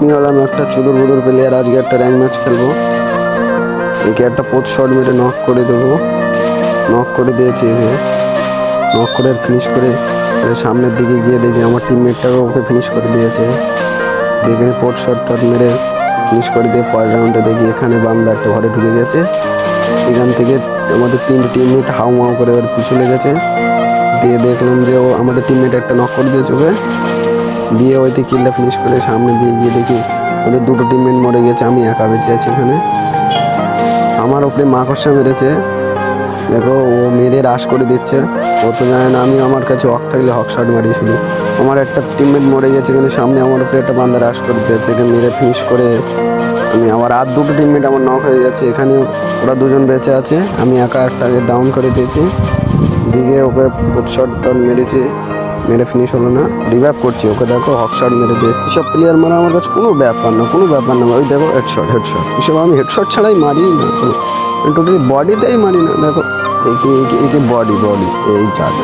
নিয়ে হলাম একটা চুদুর বুদুর প্লেয়ার, আজকে একটা র্যাঙ্ক ম্যাচ খেলবো। একে একটা পোস্ট শট মেরে নক করে দেবো। নক করে দিয়েছি, এভাবে নক করে ফিনিশ করে সামনের দিকে গিয়ে দেখি আমার টিমমেটটাকে ওকে ফিনিশ করে দিয়েছে। দেখে পোস্ট শট মেরে ফিনিশ করে দিয়ে পরের রাউন্ডে দেখি এখানে বান্দা একটা ঘরে ঢুকে গেছে। এখান থেকে আমাদের 3 টিমমেট হাউ মাউ করে ওর পিছু লেগেছে। দিয়ে দেখলাম যে ও আমাদের টিমমেট একটা নক করে দিয়েছে ওকে, দিয়ে ওইতে কিলটা ফিনিশ করে সামনে দিয়ে গিয়ে দেখি ওদের 2 টিমমেট মরে গেছে, আমি একা বেঁচে আছি এখানে। আমার ওপরে মাকড়সা মেরেছে, দেখো ও মেরে রাশ করে দিচ্ছে। ও তো জানে না আমি আমার কাছে হক থাকলে হক শট মারি শুধু। আমার একটা টিমমেট মরে গেছে এখানে, সামনে আমার উপরে একটা বান্দা রাশ করে দিয়েছে, এখানে মেরে ফিনিশ করে আমি আমার আর 2 টিমমেট আমার নক হয়ে গেছে। এখানে ওরা 2জন বেঁচে আছে, আমি একা একটাকে ডাউন করে দিয়েছি। দিকে ওকে শট মেরেছি, মেরে ফিনিশ হলো না, রিভাইভ করছি ওকে। দেখো হক শট মেরে দিয়েছি। এসব প্লেয়ার মারা আমার কাছে কোনো ব্যাপার না, কোনো ব্যাপার না। ওই দেখো হেডশট এসব আমি হেডশট ছাড়াই মারি না, টোটালি বডিতেই মারি না। দেখো একে বডি এই যাবে।